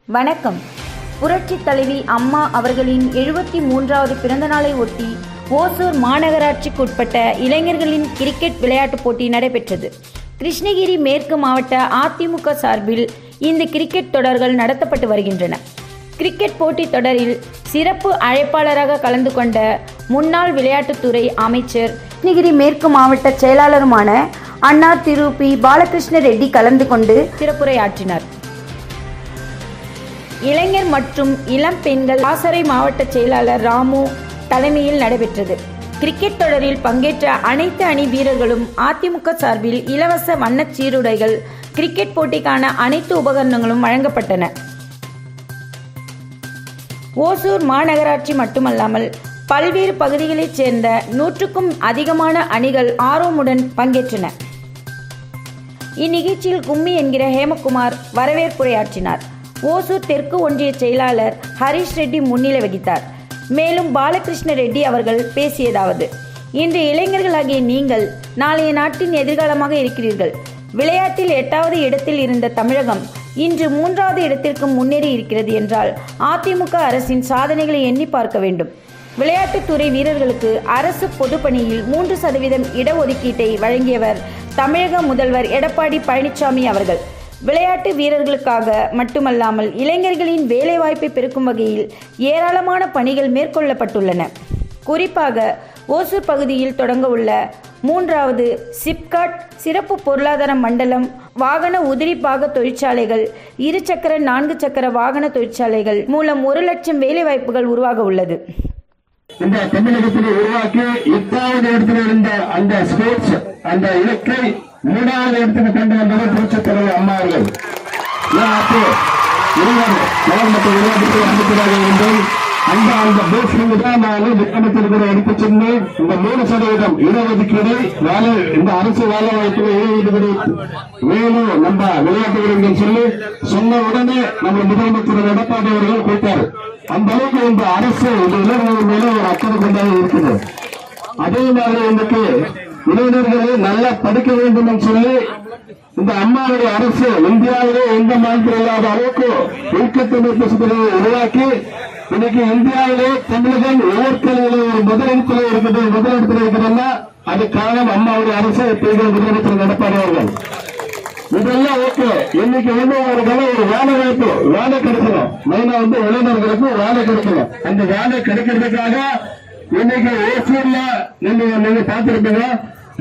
வணக்கம். புரட்சி தலைவி அம்மா அவர்களின் 73வது பிறந்த நாளை ஒட்டி ஓசூர் மாநகராட்சிக்குட்பட்ட இளைஞர்களின் கிரிக்கெட் விளையாட்டுப் போட்டி நடைபெற்றது. கிருஷ்ணகிரி மேற்கு மாவட்ட அதிமுக சார்பில் இந்த கிரிக்கெட் தொடர்கள் நடத்தப்பட்டு வருகின்றன. கிரிக்கெட் போட்டி தொடரில் சிறப்பு அழைப்பாளராக கலந்து கொண்ட முன்னாள் விளையாட்டுத்துறை அமைச்சர் கிருஷ்ணகிரி மேற்கு மாவட்ட செயலாளருமான அண்ணா திரு பி பாலகிருஷ்ண ரெட்டி கலந்து கொண்டு சிறப்புரையாற்றினார். இளைஞர் மற்றும் இளம் பெண்கள் ஆசரை மாவட்ட செயலாளர் ராமு தலைமையில் நடைபெற்றது. கிரிக்கெட் தொடரில் பங்கேற்ற அனைத்து அணி வீரர்களும் அதிமுக சார்பில் இலவச வண்ணச் சீருடைகள், கிரிக்கெட் போட்டிக்கான அனைத்து உபகரணங்களும் வழங்கப்பட்டன. ஓசூர் மாநகராட்சி மட்டுமல்லாமல் பல்வேறு பகுதிகளைச் சேர்ந்த 100க்கும் அதிகமான அணிகள் ஆர்வமுடன் பங்கேற்றன. இந்நிகழ்ச்சியில் கும்மி என்கிற ஹேமகுமார் வரவேற்புரையாற்றினார். ஓசூர் தெற்கு ஒன்றிய செயலாளர் ஹரிஷ் ரெட்டி முன்னிலை வகித்தார். மேலும் பாலகிருஷ்ண ரெட்டி அவர்கள் பேசியதாவது: இன்று இளைஞர்களாகிய நீங்கள் நாளைய நாட்டின் எதிர்காலமாக இருக்கிறீர்கள். விளையாட்டில் 8வது இடத்தில் இருந்த தமிழகம் இன்று 3வது இடத்திற்கு முன்னேறி இருக்கிறது என்றால் அதிமுக அரசின் சாதனைகளை எண்ணி பார்க்க வேண்டும். விளையாட்டுத்துறை வீரர்களுக்கு அரசு பொதுப்பணியில் 3% இடஒதுக்கீட்டை வழங்கியவர் தமிழக முதல்வர் எடப்பாடி பழனிசாமி அவர்கள். விளையாட்டு வீரர்களுக்காக மட்டுமல்லாமல் இளைஞர்களின் வேலைவாய்ப்பை பெருக்கும் வகையில் ஏராளமான பணிகள் மேற்கொள்ளப்பட்டுள்ளன. குறிப்பாக ஓசூர் பகுதியில் தொடங்க உள்ள 3வது சிப்காட் சிறப்பு பொருளாதார மண்டலம், வாகன உதிரி பாக தொழிற்சாலைகள், 2 சக்கர 4 சக்கர வாகன தொழிற்சாலைகள் மூலம் 1 லட்சம் வேலைவாய்ப்புகள் உருவாக உள்ளது. இந்த தமிழகத்தில் உருவாக்கி 8வது இடத்தில் இருந்த அந்த ஸ்போர்ட்ஸ் அந்த இலக்கை 3வது இடத்துக்கு கொண்டு வந்தவர் புரட்சி தலைவி அம்மா அவர்கள். விளையாட்டுத்துறை அமைச்சராக இருந்தோம். அந்த போஸ்டிங் தான் நான் முக்கியமந்திரி கூட எடுத்து சொன்னேன். இந்த 3% இடஒதுக்கீடு இந்த அரசு வேலை வாய்ப்பு இடஒதுக்கீடு வேணும் நம்ம விளையாட்டு வீரர்கள் சொல்லி சொன்ன உடனே நம்ம முதலமைச்சர் எடப்பாடி அவர்கள் போட்டார். அந்த அளவுக்கு இந்த அரசு இந்த இளைஞர்கள் மேல ஒரு அக்கறை கொண்டாக இருக்குது. அதே மாதிரி இன்னைக்கு இளைஞர்களை நல்லா படிக்க வேண்டும் என்று சொல்லி இந்த அம்மாவுடைய அரசு இந்தியாவிலே எந்த மாநிலத்தில் இல்லாத அளவுக்கு ஊக்கத்தொழில் உருவாக்கி இன்னைக்கு இந்தியாவிலே தமிழகம் உயர்கல்வியிலே ஒரு முதலிடத்தில் இருக்கிறதுன்னா அது காரணம் அம்மாவுடைய அரசு முதலமைச்சர் எடப்பாடி அவர்கள். இதெல்லாம் ஓகே. இன்னைக்கு ஒரு வேலை வாய்ப்பு வேலை கிடைக்கணும். மெயினா இளைஞர்களுக்கு வேலை கிடைக்கணும். அந்த வேலை கிடைக்கிறதுக்காக இன்னைக்கு ஓசூர்ல நீங்க பார்த்திருப்பீங்க,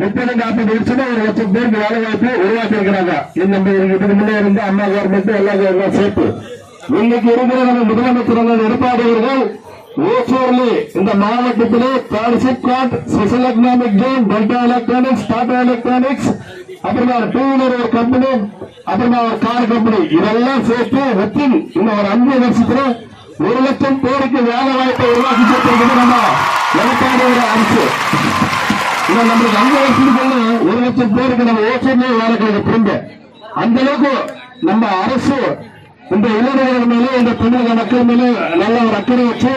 30-40 வருஷமா 1 லட்சம் பேருக்கு வேலை வாய்ப்பு உருவாக்கி இருக்கிறாங்க. இதுக்கு முன்னே இருந்த அம்மா கவர்மெண்ட் எல்லாம் சேர்த்து இன்னைக்கு இருக்கிற நம்ம முதலமைச்சர் எடப்பாடி அவர்கள் ஓசூர்ல இந்த மாவட்டத்திலே SIPCOT, special economic zone, Delta electronics, Tata electronics, அப்புறமா ஒரு 2 வீலர் ஒரு கம்பெனி, அப்புறமா ஒரு கார் கம்பெனி, இதெல்லாம் சேர்த்து வித்தின் இன்னும் ஒரு 5 வருஷத்துல 1 லட்சம் பேருக்கு வேலை வாய்ப்பை உருவாக்கி கொடுத்திருக்கிறது நம்ம எடப்பாடியோட அரசு. நம்மளுக்கு 5 வருஷத்துக்குள்ள 1 லட்சம் பேருக்கு நம்ம ஓசூர்லயே வேலை கிடைக்கும். அந்த அளவுக்கு நம்ம அரசு இந்த இளைஞர்கள் மேலே இந்த தமிழக மக்கள் மேலே நல்ல ஒரு அக்கறை வச்சு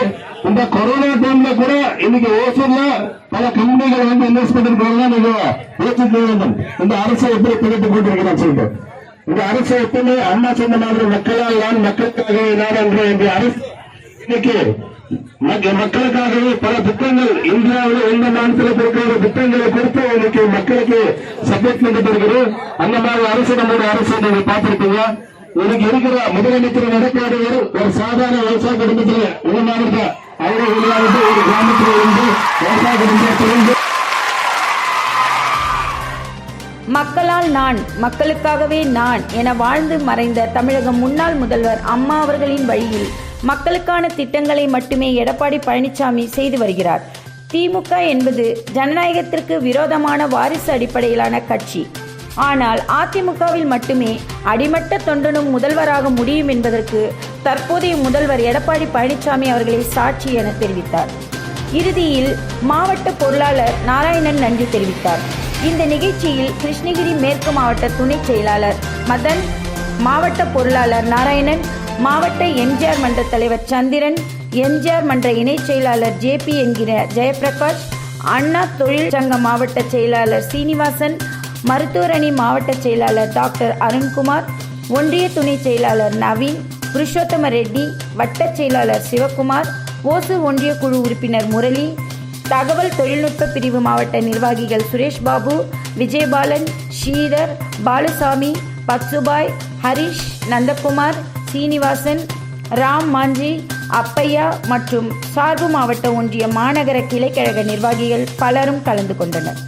இந்த கொரோனா டைம்ல கூட இன்னைக்கு ஓசூர்ல பல கம்பெனிகள் இன்வெஸ்ட்மெண்ட் இருக்கிறதா நீங்க யோசிக்க வேண்டும். இந்த அரசை எப்படி பிடித்து கொண்டிருக்கிறார் சொல்லிட்டு இந்த அரசு எப்பவுமே அம்மா சொன்ன மாதிரி மக்களால் நான் மக்களுக்காக நான் என்ற அரசு இன்னைக்கு மக்களுக்காகவே பல திட்டங்கள் இந்தியாவில் எந்த மாநிலத்தில் இருக்கிற திட்டங்களை கொடுத்து இன்னைக்கு மக்களுக்கு சப்போர்ட் பண்ணிட்டு இருக்கிறோம். அந்த மாதிரி அரசு நம்மளுடைய அரசு நீங்க பார்த்திருப்பீங்க. இன்னைக்கு இருக்கிற முதலமைச்சர் எடப்பாடி ஒரு சாதாரண விவசாய குடும்பத்தில் உருவானது அவரை உருவானது ஒரு கிராமத்தில் இருந்து விவசாய குடும்பத்திலிருந்து மக்களால் நான், மக்களுக்காகவே நான் என வாழ்ந்து மறைந்த தமிழக முன்னாள் முதல்வர் அம்மா அவர்களின் வழியில் மக்களுக்கான திட்டங்களை மட்டுமே எடப்பாடி பழனிசாமி செய்து வருகிறார். திமுக என்பது ஜனநாயகத்திற்கு விரோதமான வாரிசு அடிப்படையிலான கட்சி. ஆனால் அதிமுகவில் மட்டுமே அடிமட்ட தொண்டனும் முதல்வராக முடியும் என்பதற்கு தற்போதைய முதல்வர் எடப்பாடி பழனிசாமி அவர்களை சாட்சி என தெரிவித்தார். இறுதியில் மாவட்ட பொருளாளர் நாராயணன் நன்றி தெரிவித்தார். இந்த நிகழ்ச்சியில் கிருஷ்ணகிரி மேற்கு மாவட்ட துணை செயலாளர் மதன், மாவட்ட பொருளாளர் நாராயணன், மாவட்ட எம்ஜிஆர் மன்ற தலைவர் சந்திரன், எம்ஜிஆர் மன்ற இணை செயலாளர் ஜேபி என்கிற ஜெயபிரகாஷ், அண்ணா தொழில் சங்க மாவட்ட செயலாளர் சீனிவாசன், மருத்துவர் அணி மாவட்ட செயலாளர் டாக்டர் அருண்குமார், ஒன்றிய துணை செயலாளர் நவீன், புருஷோத்தம ரெட்டி, வட்டச் செயலாளர் சிவக்குமார், ஓசூர் ஒன்றிய குழு உறுப்பினர் முரளி, தகவல் தொழில்நுட்ப பிரிவு மாவட்ட நிர்வாகிகள் சுரேஷ் பாபு, விஜயபாலன், ஸ்ரீதர், பாலுசாமி, பத்சுபாய், ஹரிஷ், நந்தகுமார், சீனிவாசன், ராம் மாஞ்சி, அப்பையா மற்றும் சார்பு மாவட்ட ஒன்றிய மாநகர கிளைக்கழக நிர்வாகிகள் பலரும் கலந்து கொண்டனர்.